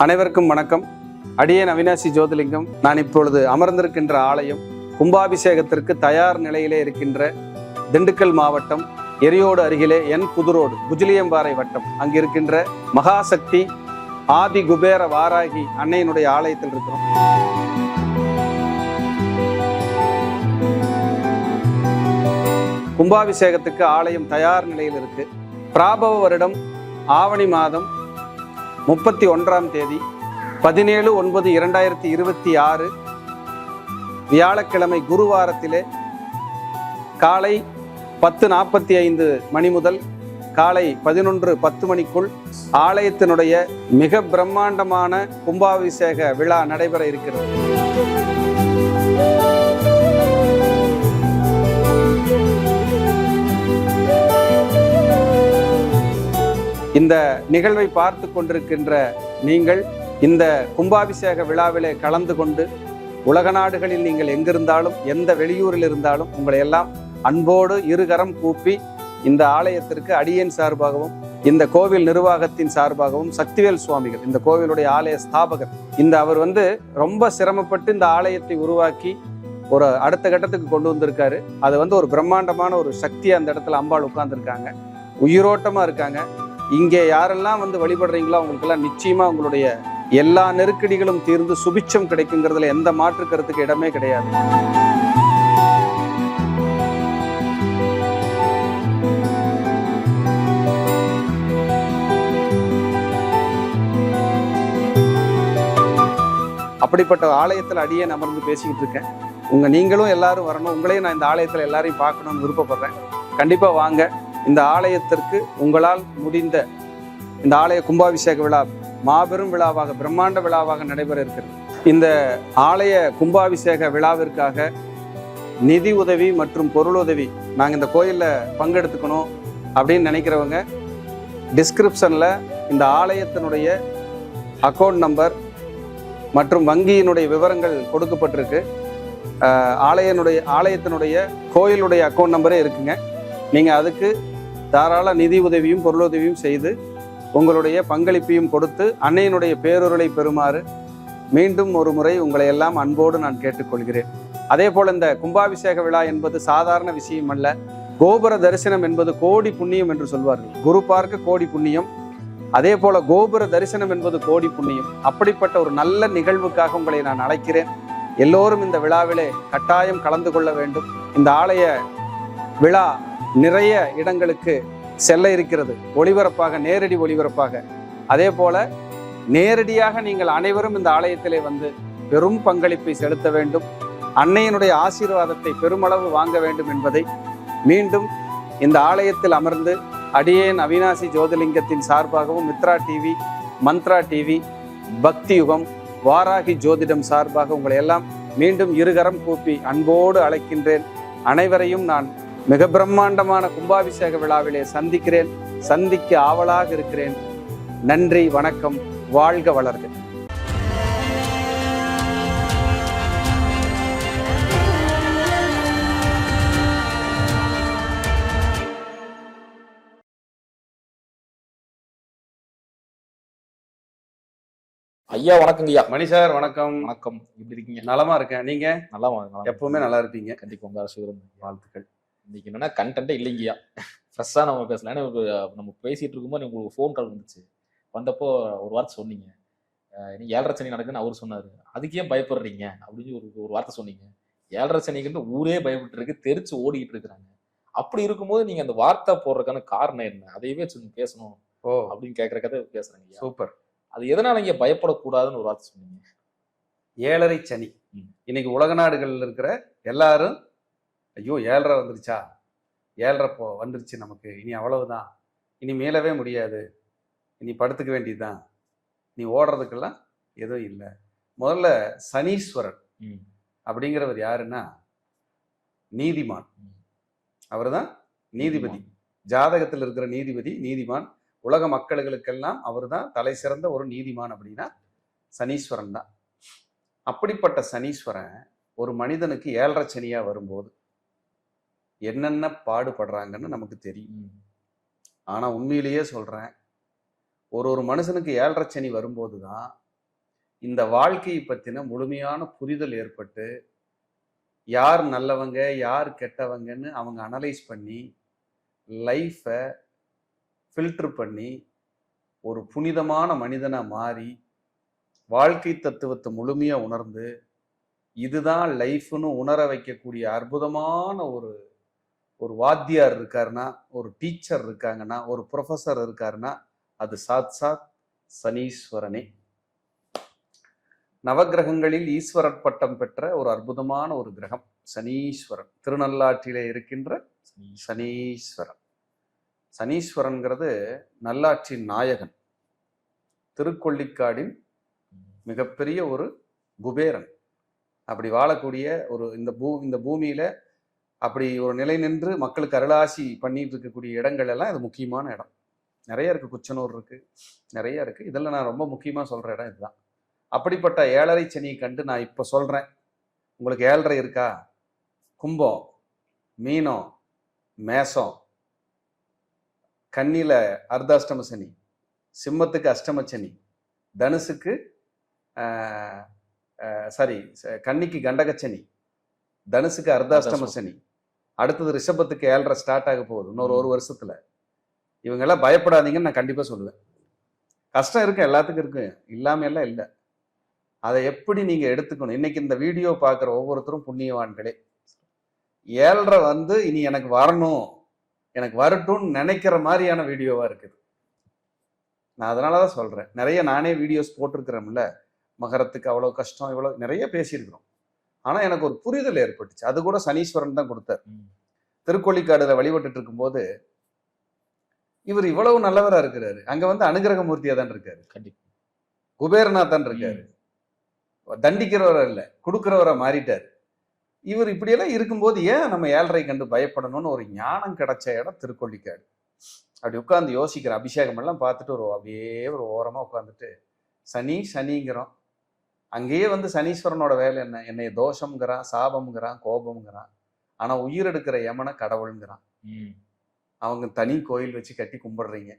அனைவருக்கும் வணக்கம். அடியேன் அவினாசி ஜோதிலிங்கம். நான் இப்பொழுது அமர்ந்திருக்கின்ற ஆலயம் கும்பாபிஷேகத்திற்கு தயார் நிலையிலே இருக்கின்ற திண்டுக்கல் மாவட்டம் எரியோடு அருகிலே புதுரோடு குஜிலியம்பாறை வட்டம் அங்கிருக்கின்ற மகாசக்தி ஆதி குபேர வாராகி அன்னையினுடைய ஆலயத்தில் இருக்கிறோம். கும்பாபிஷேகத்துக்கு ஆலயம் தயார் நிலையில் இருக்கு. பிராபவ வருடம் ஆவணி மாதம் 31ஆம் தேதி 17/9/2026 வியாழக்கிழமை குருவாரத்திலே காலை 10:45 மணி முதல் காலை 11:10 மணிக்குள் ஆலயத்தினுடைய மிக பிரம்மாண்டமான கும்பாபிஷேக விழா நடைபெற இருக்கிறது. இந்த நிகழ்வை பார்த்து கொண்டிருக்கின்ற நீங்கள் இந்த கும்பாபிஷேக விழாவிலே கலந்து கொண்டு உலக நாடுகளில் நீங்கள் எங்கிருந்தாலும் எந்த வெளியூரில் இருந்தாலும் உங்களை எல்லாம் அன்போடு இருகரம் கூப்பி இந்த ஆலயத்திற்கு அடியேன் சார்பாகவும் இந்த கோவில் நிர்வாகத்தின் சார்பாகவும் சக்திவேல் சுவாமிகள் இந்த கோவிலுடைய ஆலய ஸ்தாபகர் அவர் ரொம்ப சிரமப்பட்டு இந்த ஆலயத்தை உருவாக்கி ஒரு அடுத்த கட்டத்துக்கு கொண்டு வந்திருக்காரு. அது ஒரு பிரம்மாண்டமான ஒரு சக்தி அந்த இடத்துல அம்பாள் உட்கார்ந்துருக்காங்க, உயிரோட்டமா இருக்காங்க. இங்கே யாரெல்லாம் வழிபடுறீங்களோ அவங்களுக்கெல்லாம் நிச்சயமா உங்களுடைய எல்லா நெருக்கடிகளும் தீர்ந்து சுபிட்சம் கிடைக்குங்கிறதுல எந்த மாற்று கருத்துக்கு இடமே கிடையாது. அப்படிப்பட்ட ஆலயத்தில் அடியே அமர்ந்து பேசிக்கிட்டு இருக்கேன். நீங்களும் எல்லாரும் வரணும். உங்களையும் நான் இந்த ஆலயத்தில் எல்லாரையும் பார்க்கணும்னு விருப்பப்படுறேன். கண்டிப்பா வாங்க. இந்த ஆலயத்திற்கு உங்களால் முடிந்த இந்த ஆலய கும்பாபிஷேக விழா மாபெரும் விழாவாக பிரம்மாண்ட விழாவாக நடைபெற இருக்கிறது. இந்த ஆலய கும்பாபிஷேக விழாவிற்காக நிதி உதவி மற்றும் பொருளுதவி நாங்கள் இந்த கோயிலில் பங்கெடுத்துக்கணும் அப்படின்னு நினைக்கிறவங்க டிஸ்கிரிப்ஷனில் இந்த ஆலயத்தினுடைய அக்கௌண்ட் நம்பர் மற்றும் வங்கியினுடைய விவரங்கள் கொடுக்கப்பட்டிருக்கு. ஆலயத்தினுடைய கோயிலுடைய அக்கௌண்ட் நம்பரே இருக்குங்க. நீங்கள் அதுக்கு தாராள நிதி உதவியும் பொருளுதவியும் செய்து உங்களுடைய பங்களிப்பையும் கொடுத்து அன்னையினுடைய பேரொருளை பெறுமாறு மீண்டும் ஒரு முறை உங்களை எல்லாம் அன்போடு நான் கேட்டுக்கொள்கிறேன். அதே போல் இந்த கும்பாபிஷேக விழா என்பது சாதாரண விஷயம் அல்ல. கோபுர தரிசனம் என்பது கோடி புண்ணியம் என்று சொல்வார்கள். குரு பார்க்க கோடி புண்ணியம், அதே போல கோபுர தரிசனம் என்பது கோடி புண்ணியம். அப்படிப்பட்ட ஒரு நல்ல நிகழ்வுக்காக உங்களை நான் அழைக்கிறேன். எல்லோரும் இந்த விழாவிலே கட்டாயம் கலந்து கொள்ள வேண்டும். இந்த ஆலய விழா நிறைய இடங்களுக்கு செல்ல இருக்கிறது, ஒளிபரப்பாக, நேரடி ஒளிபரப்பாக. அதே போல நேரடியாக நீங்கள் அனைவரும் இந்த ஆலயத்திலே பெரும் பங்களிப்பை செலுத்த வேண்டும், அன்னையினுடைய ஆசீர்வாதத்தை பெருமளவு வாங்க வேண்டும் என்பதை மீண்டும் இந்த ஆலயத்தில் அமர்ந்து அடியேன் அவினாசி ஜோதிலிங்கத்தின் சார்பாகவும் மித்ரா டிவி, மந்த்ரா டிவி, பக்தி யுகம், வாராகி ஜோதிடம் சார்பாக உங்களை எல்லாம் மீண்டும் இருகரம் கூப்பி அன்போடு அழைக்கின்றேன். அனைவரையும் நான் மிக பிரம்மாண்டமான கும்பாபிஷேக விழாவிலே சந்திக்க ஆவலாக இருக்கிறேன். நன்றி, வணக்கம், வாழ்க வளர்க. ஐயா வணக்கங்க ஐயா. மணி சார் வணக்கம். வணக்கம், எப்படி இருக்கீங்க? நலமா இருக்கேன். நீங்க? நல்லா எப்பவுமே நல்லா இருப்பீங்க. கண்டிப்பா உங்க அரசு வாழ்த்துக்கள். இன்னைக்கு என்னன்னா கண்டென்ட்டே இல்லைங்கய்யா, ஃப்ரெஷ்ஷாக நம்ம பேசலாம். ஏன்னா நம்ம பேசிட்டு இருக்கும்போது உங்களுக்கு ஃபோன் கால் வந்துச்சு. வந்தப்போ ஒரு வார்த்தை சொன்னீங்க, நீ 7:30 சனி நடக்குன்னு அவர் சொன்னாரு, அதுக்கு ஏன் பயப்படுறீங்க அப்படின்னு ஒரு வார்த்தை சொன்னீங்க. 7:30 சனிக்கு ஊரே பயப்பட்டு இருக்கு, தெரிச்சு ஓடிக்கிட்டு இருக்கிறாங்க. அப்படி இருக்கும்போது நீங்க அந்த வார்த்தை போடுறதுக்கான காரணம் என்ன, அதையவே பேசணும் அப்படின்னு கேட்கற கதை பேசுறேங்க. சூப்பர். அது எதனால இங்க பயப்படக்கூடாதுன்னு ஒரு வார்த்தை சொன்னீங்க. 7:30 சனி இன்னைக்கு உலக நாடுகள்ல இருக்கிற எல்லாரும் ஐயோ 7:30 வந்துருச்சா, 7:30 வந்துருச்சு, நமக்கு இனி அவ்வளவுதான், இனி மேலவே முடியாது, இனி படுத்துக்க வேண்டியதுதான், நீ ஓடுறதுக்கெல்லாம் எதுவும் இல்லை. முதல்ல சனீஸ்வரன் அப்படிங்கிறவர் யாருன்னா நீதிமான். அவர் தான் நீதிபதி, ஜாதகத்தில் இருக்கிற நீதிபதி, நீதிமான். உலக மக்களுக்கெல்லாம் அவர் தான் தலை சிறந்த ஒரு நீதிமான். அப்படின்னா சனீஸ்வரன் தான். அப்படிப்பட்ட சனீஸ்வரன் ஒரு மனிதனுக்கு 7:30 சனியா வரும்போது என்னென்ன பாடுபடுறாங்கன்னு நமக்கு தெரியும். ஆனா உண்மையிலேயே சொல்றேன், ஒரு மனுஷனுக்கு 7:30 சனி வரும்போது தான் இந்த வாழ்க்கையை பத்தின முழுமையான புரிதல் ஏற்பட்டு யார் நல்லவங்க யார் கெட்டவங்கன்னு அவங்க அனலைஸ் பண்ணி லைஃப்பை ஃபில்டர் பண்ணி ஒரு புனிதமான மனிதனா மாறி வாழ்க்கை தத்துவத்தை முழுமையா உணர்ந்து இதுதான் லைஃப்னு உணர வைக்கக்கூடிய அற்புதமான ஒரு வாத்தியார் இருக்காருன்னா, ஒரு டீச்சர் இருக்காங்கன்னா, ஒரு ப்ரொஃபஸர் இருக்காருன்னா அது சாத் சனீஸ்வரனே. நவகிரகங்களில் ஈஸ்வரர் பட்டம் பெற்ற ஒரு அற்புதமான ஒரு கிரகம் சனீஸ்வரன். திருநள்ளாற்றிலே இருக்கின்ற சனீஸ்வரன். சனீஸ்வரன்கிறது நல்லாட்சியின் நாயகன், திருக்கொள்ளிக்காடின் மிகப்பெரிய ஒரு குபேரன். அப்படி வாழக்கூடிய ஒரு இந்த பூமியில அப்படி ஒரு நிலை நின்று மக்களுக்கு அருளாசி பண்ணிட்டு இருக்கக்கூடிய இடங்கள் எல்லாம் இது முக்கியமான இடம். நிறைய இருக்கு, குச்சனூர் இருக்கு, நிறைய இருக்கு. இதெல்லாம் நான் ரொம்ப முக்கியமா சொல்ற இடம் இதுதான். அப்படிப்பட்ட ஏழரை சனியை கண்டு நான் இப்ப சொல்றேன், உங்களுக்கு ஏழரை இருக்கா? கும்பம், மீனம், மேசம், கன்னியில அர்த்தாஷ்டம சனி, சிம்மத்துக்கு அஷ்டம சனி, தனுசுக்கு கன்னிக்கு கண்டகச்சனி, தனுசுக்கு அர்த்தாஷ்டம சனி, அடுத்தது ரிஷபத்துக்கு ஏழரை ஸ்டார்ட் ஆக போகுது இன்னொரு ஒரு வருஷத்துல. இவங்க எல்லாம் பயப்படாதீங்கன்னு நான் கண்டிப்பா சொல்லுவேன். கஷ்டம் இருக்கு, எல்லாத்துக்கும் இருக்கு, இல்லாம எல்லாம் இல்லை. அதை எப்படி நீங்க எடுத்துக்கணும்? இன்னைக்கு இந்த வீடியோ பார்க்குற ஒவ்வொருத்தரும் புண்ணியவான்களே. ஏழரை இனி எனக்கு வரணும், எனக்கு வரட்டும்னு நினைக்கிற மாதிரியான வீடியோவா இருக்குது. நான் அதனாலதான் சொல்றேன். நிறைய நானே வீடியோஸ் போட்டிருக்கிறேன்ல, மகரத்துக்கு அவ்வளவு கஷ்டம், இவ்வளவு நிறைய பேசியிருக்கிறோம். ஆனா எனக்கு ஒரு புரிதல் ஏற்பட்டுச்சு. அது கூட சனீஸ்வரன் தான் கொடுத்தார். திருக்கொள்ளிக்காடுல வழிபட்டுட்டு இருக்கும்போது இவர் இவ்வளவு நல்லவரா இருக்கிறாரு, அங்க அனுகிரக மூர்த்தியா தான் இருக்காரு, குபேரனா தான் இருக்காரு, தண்டிக்கிறவரா இல்ல, கொடுக்கிறவரா மாறிட்டாரு. இவர் இப்படியெல்லாம் இருக்கும்போது ஏன் நம்ம ஏழரை கண்டு பயப்படணும்னு ஒரு ஞானம் கிடைச்ச இடம் திருக்கொள்ளிக்காடு. அப்படி உட்காந்து யோசிக்கிறேன். அபிஷேகம் எல்லாம் பார்த்துட்டு அப்படியே ஒரு ஓரமா உட்காந்துட்டு சனிங்கிறோம். அங்கேயே சனீஸ்வரனோட வேலை என்ன? என்னைய தோஷம்ங்கிறான், சாபம்ங்கிறான், கோபம்ங்கிறான். ஆனா உயிர் எடுக்கிற யமனை கடவுளுங்கிறான். அவங்க தனி கோயில் வச்சு கட்டி கும்பிடுறீங்க.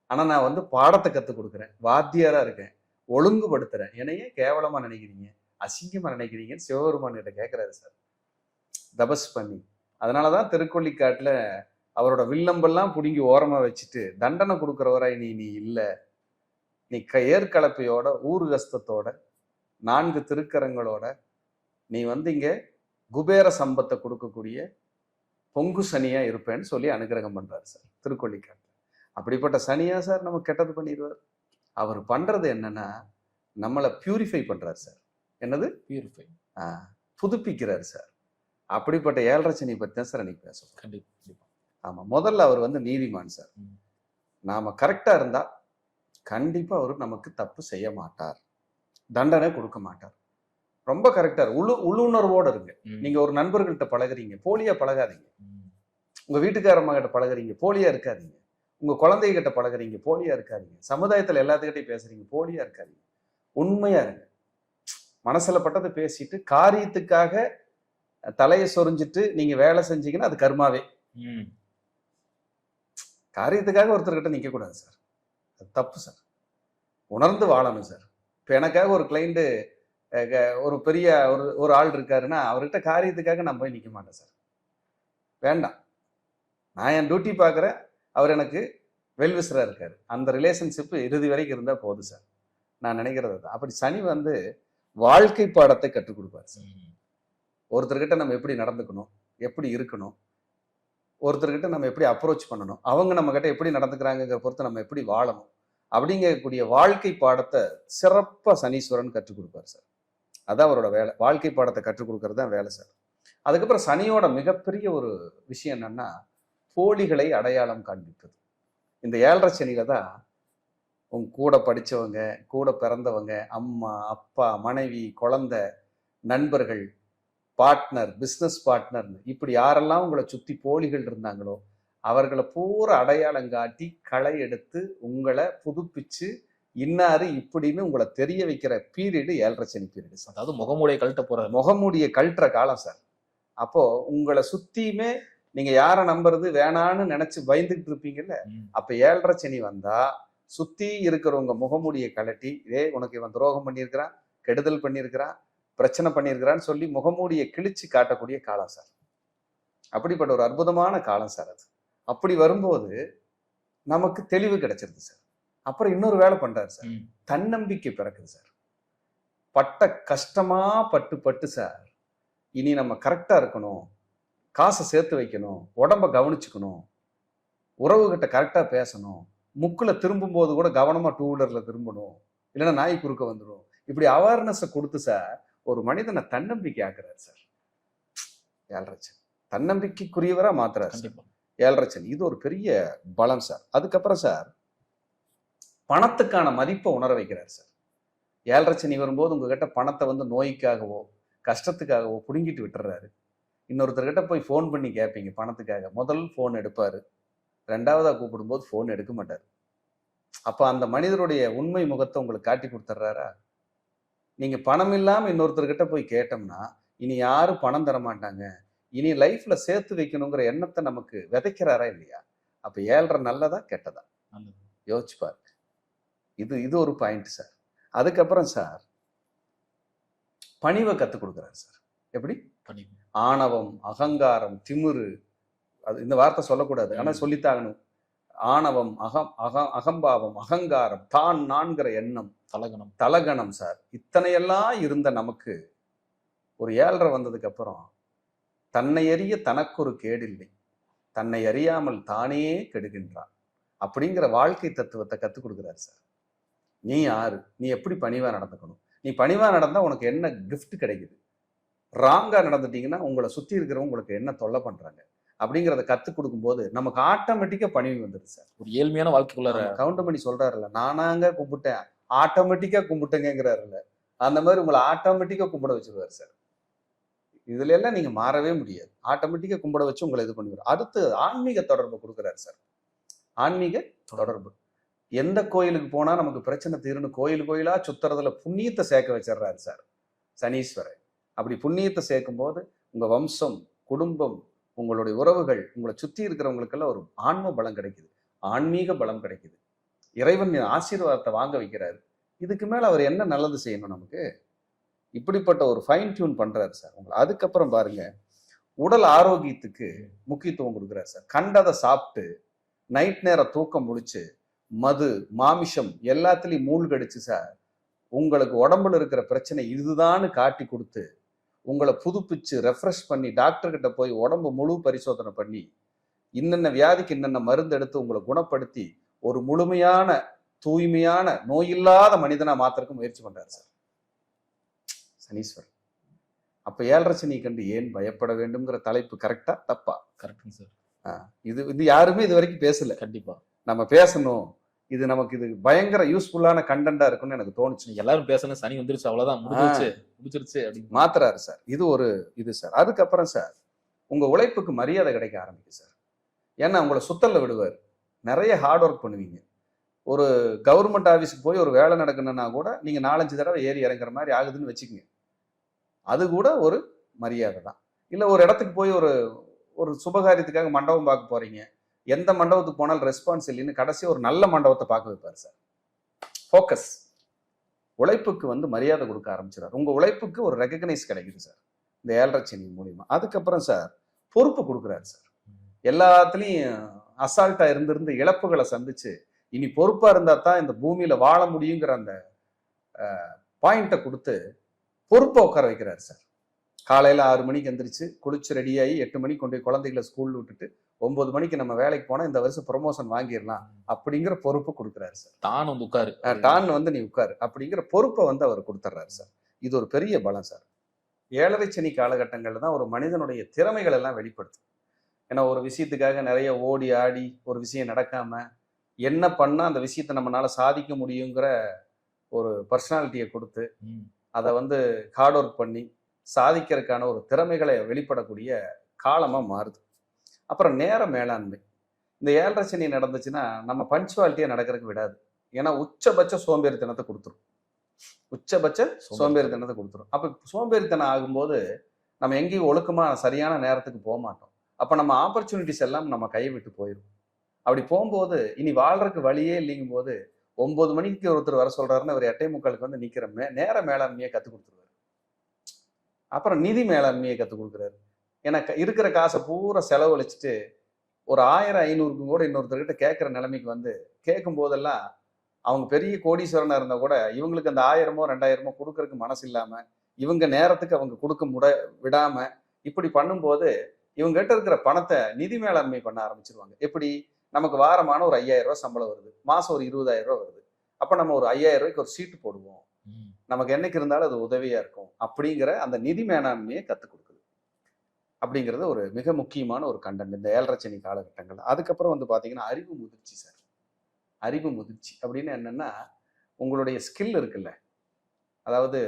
ஆனா நான் பாடத்தை கற்றுக் கொடுக்குறேன், வாத்தியாரா இருக்கேன், ஒழுங்குபடுத்துறேன். என்னையே கேவலமா நினைக்கிறீங்க, அசிங்கமா நினைக்கிறீங்கன்னு சிவபெருமான் கிட்ட கேட்கிறாரு சார், தபஸ் பண்ணி. அதனாலதான் திருக்கொள்ளிக்காட்டுல அவரோட வில்லம்பெல்லாம் பிடுங்கி ஓரமா வச்சுட்டு தண்டனை கொடுக்குறவராய் நீ இல்லை, நீ ஏற்கலப்பையோட ஊரு கஸ்தத்தோட 4 திருக்கரங்களோட நீ இங்க குபேர சம்பத்தை கொடுக்கக்கூடிய பொங்கு சனியா இருப்பேன்னு சொல்லி அனுகிரகம் பண்றாரு சார் திருக்கொள்ளிக்காட்டு. அப்படிப்பட்ட சனியா சார் நம்ம கெட்டது பண்ணிடுவார். அவர் பண்றது என்னன்னா நம்மளை பியூரிஃபை பண்றாரு சார். என்னது? பியூரிஃபை, புதுப்பிக்கிறாரு சார். அப்படிப்பட்ட ஏழரை சனி பத்தி தான் சார் அன்னைக்கு பேசுவோம். கண்டிப்பா. ஆமா, முதல்ல அவர் நீதிமான் சார். நாம கரெக்டா இருந்தா கண்டிப்பா அவர் நமக்கு தப்பு செய்ய மாட்டார், தண்டனை கொடுக்க மாட்டார். ரொம்ப கரெக்டா உள்ளுணர்வோட இருங்க. நீங்க ஒரு நண்பர்கள்ட்ட பழகுறீங்க, போலியா பழகாதீங்க. உங்க வீட்டுக்காரம்மா கிட்ட பழகுறீங்க, போலியா இருக்காதீங்க. உங்க குழந்தைகிட்ட பழகுறீங்க, போலியா இருக்காதீங்க. சமுதாயத்துல எல்லாத்துக்கிட்டையும் பேசுறீங்க, போலியா இருக்காதீங்க. உண்மையா இருங்க. மனசுல பட்டதை பேசிட்டு காரியத்துக்காக தலையை சொரிஞ்சிட்டு நீங்க வேலை செஞ்சீங்கன்னா அது கர்மாவே. காரியத்துக்காக ஒருத்தர்கிட்ட நிக்க கூடாது சார், அது தப்பு சார். உணர்ந்து வாழணும் சார். இப்ப எனக்காக ஒரு கிளைண்ட், ஒரு பெரிய ஒரு ஆள் இருக்காருன்னா அவர்கிட்ட காரியத்துக்காக நான் போய் நிக்க மாட்டேன் சார். வேண்டாம், நான் என் டியூட்டி பார்க்குறேன், அவர் எனக்கு வெல்விசரா இருக்காரு, அந்த ரிலேஷன்ஷிப் இறுதி வரைக்கும் இருந்தா போதும் சார். நான் நினைக்கிறது தான். அப்படி சனி வாழ்க்கை பாடத்தை கற்றுக் கொடுப்பார் சார். ஒருத்தர்கிட்ட நம்ம எப்படி நடந்துக்கணும், எப்படி இருக்கணும், ஒருத்தர்கிட்ட நம்ம எப்படி அப்ரோச் பண்ணணும், அவங்க நம்ம கிட்ட எப்படி நடந்துக்கிறாங்கிற பொறுத்து நம்ம எப்படி வாழணும் அப்படிங்கக்கூடிய வாழ்க்கை பாடத்தை சிறப்பா சனீஸ்வரன் கற்றுக் கொடுப்பார் சார். அதான் அவரோட வேலை, வாழ்க்கை பாடத்தை கற்றுக் கொடுக்கறது தான் வேலை சார். அதுக்கப்புறம் சனியோட மிகப்பெரிய ஒரு விஷயம் என்னன்னா போலிகளை அடையாளம் காண்பிப்பது. இந்த ஏழரை சனியில தான் உங்க கூட படிச்சவங்க, கூட பிறந்தவங்க, அம்மா, அப்பா, மனைவி, குழந்தை, நண்பர்கள், பார்ட்னர், பிஸ்னஸ் பார்ட்னர், இப்படி யாரெல்லாம் உங்களை சுத்தி போலிகள் இருந்தாங்களோ அவர்களை பூரா அடையாளம் காட்டி களை எடுத்து உங்களை புதுப்பிச்சு இன்னாரு இப்படின்னு உங்களை தெரிய வைக்கிற பீரியடு ஏழரை சனி பீரியடு சார். அதாவது முகமூடியை கழட்ட போற, முகமூடியை கழட்டுற காலம் சார். அப்போ உங்களை சுத்தியுமே நீங்க யாரை நம்புறது வேணான்னு நினைச்சு பயந்துகிட்டு இருப்பீங்கல்ல, அப்ப ஏழரை சனி வந்தா சுத்தி இருக்கிறவங்க முகமூடியை கழட்டி, உனக்கு இவன் துரோகம் பண்ணியிருக்கிறான், கெடுதல் பண்ணியிருக்கிறான், பிரச்சனை பண்ணியிருக்கிறான்னு சொல்லி முகமூடியை கிழிச்சு காட்டக்கூடிய காலம் சார். அப்படிப்பட்ட ஒரு அற்புதமான காலம் சார் அது. அப்படி வரும்போது நமக்கு தெளிவு கிடைச்சிருது சார். அப்புறம் இன்னொரு வேலை பண்றாரு சார், தன்னம்பிக்கை பிறக்குது சார். பட்ட கஷ்டமா பட்டு பட்டு சார், இனி நம்ம கரெக்டா இருக்கணும், காசை சேர்த்து வைக்கணும், உடம்ப கவனிச்சுக்கணும், உறவுகிட்ட கரெக்டா பேசணும், முக்குல திரும்பும் போது கூட கவனமா 2 வீலர்ல திரும்பணும், இல்லைன்னா நாய் குறுக்க வந்துடும். இப்படி அவேர்னஸை கொடுத்து சார் ஒரு மனிதனை தன்னம்பிக்கை ஆக்குறாரு சார். 7.5 சனி தன்னம்பிக்கைக்குரியவரா மாத்துறாரு சார். 7.5 சனி இது ஒரு பெரிய பலம் சார். அதுக்கப்புறம் சார் பணத்துக்கான மதிப்பை உணர வைக்கிறார் சார். 7.5 சனி வரும்போது உங்ககிட்ட பணத்தை வந்து நோய்க்காகவோ கஷ்டத்துக்காகவோ புடுங்கிட்டு விட்டுறாரு. இன்னொருத்தர்கிட்ட போய் ஃபோன் பண்ணி கேட்பீங்க பணத்துக்காக, முதல் ஃபோன் எடுப்பாரு, 2வதா கூப்பிடும்போது ஃபோன் எடுக்க மாட்டார். அப்ப அந்த மனிதருடைய உண்மை முகத்தை உங்களுக்கு காட்டி கொடுத்துட்றாரா? நீங்க பணம் இல்லாம இன்னொருத்தர்கிட்ட போய் கேட்டோம்னா இனி யாரும் பணம் தர மாட்டாங்க, இனி லைஃப்ல சேர்த்து வைக்கணுங்கிற எண்ணத்தை நமக்கு விதைக்கிறாரா இல்லையா? அப்ப 7.5 நல்லதா கெட்டதா யோசிச்சு பாருங்க. இது ஒரு பாயிண்ட் சார். அதுக்கப்புறம் சார் பணிவை கத்துக் கொடுக்குறாரு சார். எப்படி? ஆணவம், அகங்காரம், திமிரு, அது இந்த வார்த்தை சொல்லக்கூடாது, ஆனா சொல்லித்தாகணும். ஆணவம், அகம்பாவம், அகங்காரம், தான் நான்கிற எண்ணம், தலகணம் சார், இத்தனையெல்லாம் இருந்த நமக்கு ஒரு 7.5 வந்ததுக்கு அப்புறம் தன்னை அறிய தனக்கு ஒரு கேடில்லை, தன்னை அறியாமல் தானே கெடுகின்றான் அப்படிங்கிற வாழ்க்கை தத்துவத்தை கத்துக் கொடுக்குறாரு சார். நீ யாரு, நீ எப்படி பணிவா நடந்துக்கணும், நீ பணிவா நடந்தா உனக்கு என்ன கிஃப்ட் கிடைக்குது, ராங்கா நடந்துட்டீங்கன்னா உங்களை சுத்தி இருக்கிறவங்க உங்களுக்கு என்ன தொல்லை பண்றாங்க அப்படிங்கிறத கத்துக் கொடுக்கும் போது நமக்கு ஆட்டோமேட்டிக்கா பணிவு வந்துடுது சார். ஒரு ஏழ்மையான வாழ்க்கைக்குள்ள கவுண்டமணி சொல்றாருல்ல, நானாங்க கும்பிட்டேன் ஆட்டோமேட்டிக்கா கும்பிட்டேங்கிறாருல்ல, அந்த மாதிரி உங்களை ஆட்டோமேட்டிக்கா கும்பிட வச்சிருவாரு சார். இதுல எல்லாம் நீங்க மாறவே முடியாது, ஆட்டோமேட்டிக்கா கும்பிட வச்சு உங்களை இது பண்ணுவார். அடுத்து ஆன்மீக தொடர்பு கொடுக்குறாரு சார். ஆன்மீக தொடர்பு, எந்த கோயிலுக்கு போனா நமக்கு பிரச்சனை தீருன்னு கோயிலா சுத்துறதுல புண்ணியத்தை சேர்க்க வச்சிடுறாரு சார் சனீஸ்வரன். அப்படி புண்ணியத்தை சேர்க்கும் போது உங்க வம்சம், குடும்பம், உங்களுடைய உறவுகள், உங்களை சுத்தி இருக்கிறவங்களுக்கெல்லாம் ஒரு ஆன்ம பலம் கிடைக்குது, ஆன்மீக பலம் கிடைக்குது, இறைவன் ஆசீர்வாதத்தை வாங்க வைக்கிறாரு. இதுக்கு மேல அவர் என்ன நல்லது செய்யணும் நமக்கு? இப்படிப்பட்ட ஒரு ஃபைன் டியூன் பண்றாரு சார் உங்களை. அதுக்கப்புறம் பாருங்க, உடல் ஆரோக்கியத்துக்கு முக்கியத்துவம் கொடுக்குறாரு சார். கண்டதை சாப்பிட்டு நைட் நேரம் தூக்கம் முடிச்சு மது, மாமிஷம் எல்லாத்துலயும் மூழ்கடிச்சு சார் உங்களுக்கு உடம்புல இருக்கிற பிரச்சனை இதுதான்னு காட்டி கொடுத்து உங்களை புதுப்பிச்சு ரெஃப்ரெஷ் பண்ணி டாக்டர் கிட்ட போய் உடம்பு முழு பரிசோதனை பண்ணி இன்னென்ன வியாதிக்கு இன்னென்ன மருந்து எடுத்து உங்களை குணப்படுத்தி ஒரு முழுமையான தூய்மையான நோயில்லாத மனிதனா மாத்திரக்கு முயற்சி பண்றாரு சார் சனீஸ்வரன். அப்ப 7.5 சனி கண்டு ஏன் பயப்பட வேண்டும்ங்கிற தலைப்பு கரெக்டா தப்பா? Correct sir. இது யாருமே இது வரைக்கும் பேசல. கண்டிப்பா நம்ம பேசணும். இது நமக்கு இது பயங்கர யூஸ்ஃபுல்லான கண்டென்ட்டா இருக்கும்னு எனக்கு தோணுச்சு. எல்லாரும் பேசணும், சனி வந்துருச்சு அவ்வளவுதான், முடிச்சிருச்சு அப்படின்னு மாத்துறாரு சார். இது சார். அதுக்கப்புறம் சார் உங்க உழைப்புக்கு மரியாதை கிடைக்க ஆரம்பிக்கும் சார். ஏன்னா உங்களை சுத்தல்ல விடுவார். நிறைய ஹார்ட் ஒர்க் பண்ணுவீங்க. ஒரு கவர்மெண்ட் ஆஃபீஸுக்கு போய் ஒரு வேலை நடக்கணும்னா கூட நீங்க 4-5 தடவை ஏறி இறங்குற மாதிரி ஆகுதுன்னு வச்சுக்கோங்க. அது கூட ஒரு மரியாதை தான். இல்லை ஒரு இடத்துக்கு போய் ஒரு சுபகாரியத்துக்காக மண்டபம் பார்க்க போறீங்க, எந்த மண்டபத்துக்கு போனாலும் ரெஸ்பான்ஸ் இல்லைன்னு கடைசி ஒரு நல்ல மண்டபத்தை பார்க்க வைப்பார் சார். ஃபோக்கஸ். உழைப்புக்கு மரியாதை கொடுக்க ஆரம்பிச்சிடார். உங்க உழைப்புக்கு ஒரு ரெகக்னைஸ் கிடைக்குது சார் இந்த 7.5 சனி மூலியமா. அதுக்கப்புறம் சார் பொறுப்பு கொடுக்குறாரு சார். எல்லாத்துலயும் அசால்ட்டா இருந்து இழப்புகளை சந்திச்சு இனி பொறுப்பா இருந்தா தான் இந்த பூமியில வாழ முடியுங்கிற அந்த பாயிண்ட்டை கொடுத்து பொறுப்பை உட்கார வைக்கிறாரு சார். காலையில 6 மணிக்கு எந்திரிச்சு குளிச்சு ரெடியாகி 8 மணிக்கு கொண்டு போய் குழந்தைகளை ஸ்கூல்ல விட்டுட்டு 9 மணிக்கு நம்ம வேலைக்கு போனா இந்த வருஷம் ப்ரொமோஷன் வாங்கிடலாம் அப்படிங்கிற பொறுப்பு கொடுக்குறாரு சார். டான் நீ உட்காரு அப்படிங்கிற பொறுப்பை அவர் கொடுத்துட்றாரு சார். இது ஒரு பெரிய பலம் சார். 7.5 சனி காலகட்டங்கள்ல தான் ஒரு மனிதனுடைய திறமைகள் எல்லாம் வெளிப்படுத்தும். ஏன்னா ஒரு விஷயத்துக்காக நிறைய ஓடி ஆடி ஒரு விஷயம் நடக்காம என்ன பண்ணா அந்த விஷயத்தை நம்மளால சாதிக்க முடியுங்கிற ஒரு பர்சனாலிட்டியை கொடுத்து அதை ஹார்ட் ஒர்க் பண்ணி சாதிக்கிறதுக்கான ஒரு திறமைகளை வெளிப்படக்கூடிய காலமா மாறுது. அப்புறம் நேர மேலாண்மை. இந்த 7.5 சனி நடந்துச்சுன்னா நம்ம பஞ்சுவாலிட்டியா நடக்கிறதுக்கு விடாது. ஏன்னா உச்சபட்ச சோம்பேறித்தனத்தை கொடுத்துரும். அப்ப சோம்பேறித்தனம் ஆகும்போது நம்ம எங்கேயும் ஒழுக்கமா சரியான நேரத்துக்கு போக மாட்டோம். அப்ப நம்ம ஆப்பர்ச்சுனிட்டிஸ் எல்லாம் நம்ம கையை விட்டு போயிடும். அப்படி போகும்போது இனி வாழ்றதுக்கு வழியே இல்லைங்கும் போது 9 மணிக்கு ஒருத்தர் வர சொல்றாருன்னு அவர் 8:45 வந்து நிக்கிற நேர மேலாண்மையை கற்றுக் கொடுத்துருவாரு. அப்புறம் நிதி மேலாண்மையை கற்றுக் கொடுக்குறாரு. ஏன்னா இருக்கிற காசை பூரா செலவழிச்சிட்டு ஒரு 1000-500க்கும் கூட இன்னொருத்தர்கிட்ட கேட்குற நிலைமைக்கு வந்து கேட்கும் போதெல்லாம் அவங்க பெரிய கோடீஸ்வரனா இருந்தா கூட இவங்களுக்கு அந்த 1000மோ 2000மோ கொடுக்கறதுக்கு மனசு இல்லாம இவங்க நேரத்துக்கு அவங்க கொடுக்க விடாம இப்படி பண்ணும்போது இவங்க கிட்ட இருக்கிற பணத்தை நிதி மேலாண்மை பண்ண ஆரம்பிச்சிருவாங்க. எப்படி? நமக்கு வாரமான ஒரு 5000 ரூபாய் சம்பளம் வருது, மாசம் ஒரு 20,000 ரூபாய் வருது. அப்ப நம்ம ஒரு 5000 ரூபாய்க்கு ஒரு சீட்டு போடுவோம், நமக்கு என்னைக்கு இருந்தாலும் அது உதவியா இருக்கும் அப்படிங்கிற அந்த நிதி மேலாண்மையை கற்றுக் கொடுக்குது. அப்படிங்கிறது ஒரு மிக முக்கியமான ஒரு கண்டென்ட் இந்த 7.5 சனி காலகட்டங்கள். அதுக்கப்புறம் வந்து பாத்தீங்கன்னா அறிவு முதிர்ச்சி சார். அறிவு முதிர்ச்சி அப்படின்னு என்னன்னா, உங்களுடைய ஸ்கில் இருக்குல்ல, அதாவது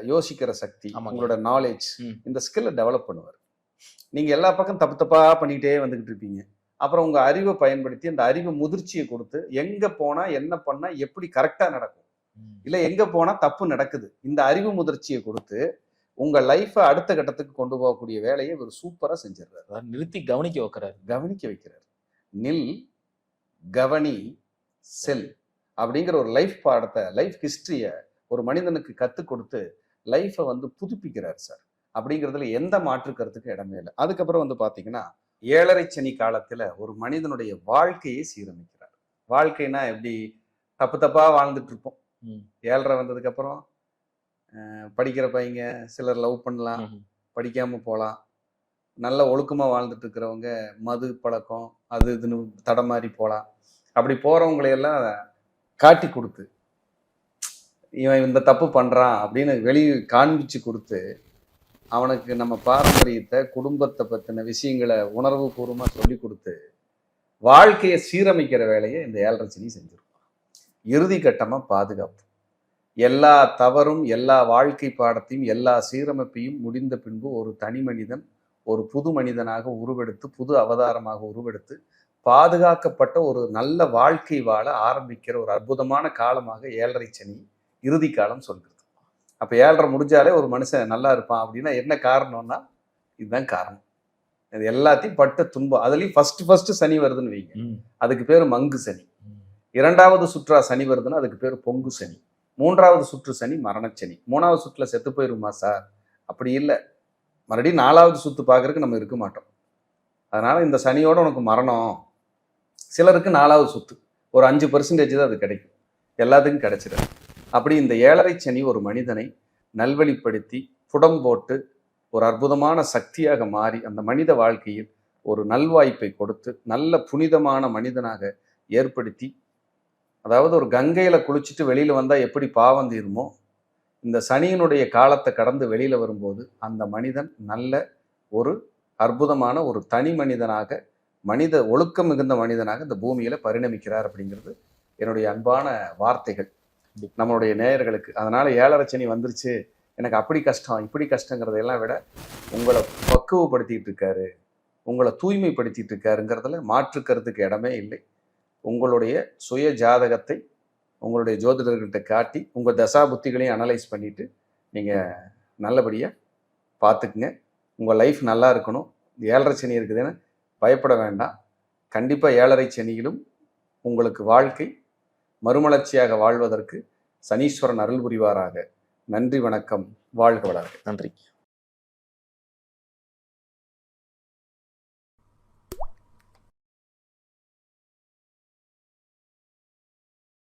யோசிக்கிற சக்தி, உங்களோட நாலேஜ், இந்த ஸ்கில்லை டெவலப் பண்ணுவார். நீங்க எல்லா பக்கம் தப்பு தப்பா பண்ணிக்கிட்டே வந்துகிட்டு இருப்பீங்க. அப்புறம் உங்க அறிவை பயன்படுத்தி அந்த அறிவு முதிர்ச்சியை கொடுத்து எங்க போனா என்ன பண்ணா எப்படி கரெக்டா நடக்கும், இல்ல எங்க போனா தப்பு நடக்குது, இந்த அறிவு முதிர்ச்சியை கொடுத்து உங்க லைஃபை அடுத்த கட்டத்துக்கு கொண்டு போகக்கூடிய வேலையை இவர் சூப்பரா செஞ்சிடறாரு. நிறுத்தி கவனிக்க வைக்கிறார். நில், கவனி, செல் அப்படிங்கிற ஒரு லைஃப் பாடத்தை, லைஃப் ஹிஸ்டரிய ஒரு மனிதனுக்கு கற்றுக் கொடுத்து லைஃபை வந்து புதுப்பிக்கிறார் சார். அப்படிங்கிறதுல எந்த மாற்று கருத்துக்கு இடமே இல்லை. அதுக்கப்புறம் வந்து பாத்தீங்கன்னா 7.5 சனி காலத்துல ஒரு மனிதனுடைய வாழ்க்கையை சீரமைக்கிறார். வாழ்க்கைனா எப்படி? தப்பு தப்பா வாழ்ந்துட்டு இருப்போம். 7.5 வந்ததுக்கு அப்புறம் படிக்கிற பையங்க சிலர் லவ் பண்ணலாம், படிக்காம போகலாம். நல்ல ஒழுக்கமா வாழ்ந்துட்டு இருக்கிறவங்க மது பழக்கம் அது இதுன்னு தடமாறி போகலாம். அப்படி போறவங்களையெல்லாம் காட்டி கொடுத்து இவன் இந்த தப்பு பண்றான் அப்படின்னு வெளியே காண்பிச்சு கொடுத்து அவனுக்கு நம்ம பாரம்பரியத்தை, குடும்பத்தை பத்தின விஷயங்களை உணர்வு பூர்வமா சொல்லி கொடுத்து வாழ்க்கையை சீரமைக்கிற வேலையை இந்த 7.5 சனி செஞ்சிருக்கும். இறுதி கட்டமா பாதுகாப்பு. எல்லா தவறும், எல்லா வாழ்க்கை பாடத்தையும், எல்லா சீரமைப்பையும் முடிந்த பின்பு ஒரு தனி மனிதன் ஒரு புது மனிதனாக உருவெடுத்து, புது அவதாரமாக உருவெடுத்து பாதுகாக்கப்பட்ட ஒரு நல்ல வாழ்க்கை வாழ ஆரம்பிக்கிற ஒரு அற்புதமான காலமாக 7.5 சனி இறுதி காலம் சொல்கிறது. அப்ப 7.5 முடிஞ்சாலே ஒரு மனுஷன் நல்லா இருப்பான் அப்படின்னா என்ன காரணம்னா இதுதான் காரணம். இது எல்லாத்தையும் பட்ட துன்பம். அதுலயும் ஃபர்ஸ்ட் சனி வருதுன்னு வைங்க, அதுக்கு பேரு மங்கு சனி. 2வது சுற்றா சனி வருதுன்னா அதுக்கு பேரு பொங்கு சனி. 3வது சுற்று சனி மரணச்சனி. 3வது சுற்றுல செத்து போயிருமா சார்? அப்படி இல்லை, மறுபடியும் 4வது சுத்து பார்க்கறதுக்கு நம்ம இருக்க மாட்டோம். அதனால இந்த சனியோட உனக்கு மரணம். சிலருக்கு 4வது சுத்து ஒரு 5% தான் அது கிடைக்கும், எல்லாத்துக்கும் கிடைச்சிடாது. அப்படி இந்த 7.5 சனி ஒரு மனிதனை நல்வழிப்படுத்தி புடம் போட்டு ஒரு அற்புதமான சக்தியாக மாறி அந்த மனித வாழ்க்கையில் ஒரு நல்வாய்ப்பை கொடுத்து நல்ல புனிதமான மனிதனாக ஏற்படுத்தி, அதாவது ஒரு கங்கையில குளிச்சுட்டு வெளியில வந்தா எப்படி பாவம் தீருமோ, இந்த சனியினுடைய காலத்தை கடந்து வெளியில வரும்போது அந்த மனிதன் நல்ல ஒரு அற்புதமான ஒரு தனி மனிதனாக, மனித ஒழுக்கம் மிகுந்த மனிதனாக இந்த பூமியில பரிணமிக்கிறார் அப்படிங்கிறது என்னுடைய அன்பான வார்த்தைகள் நம்மளுடைய நேயர்களுக்கு. அதனால 7.5 சனி வந்துருச்சு, எனக்கு அப்படி கஷ்டம் இப்படி கஷ்டங்கிறதையெல்லாம் விட உங்களை பக்குவப்படுத்திட்டு இருக்காரு, உங்களை தூய்மைப்படுத்திட்டு இருக்காருங்கிறதுல மாற்று கருத்துக்கு இடமே இல்லை. உங்களுடைய சுய ஜாதகத்தை உங்களுடைய ஜோதிடர்கள்ட்ட காட்டி உங்கள் தசா புத்திகளையும் அனலைஸ் பண்ணிவிட்டு நீங்கள் நல்லபடியாக பார்த்துக்குங்க. உங்கள் லைஃப் நல்லா இருக்கணும். 7.5 சனி இருக்குதுன்னு பயப்பட வேண்டாம். கண்டிப்பாக 7.5 சனியிலும் உங்களுக்கு வாழ்க்கை மறுமலர்ச்சியாக வாழ்வதற்கு சனீஸ்வரன் அருள் புரிவாராக. நன்றி, வணக்கம், வாழ்க வளர்க. நன்றி.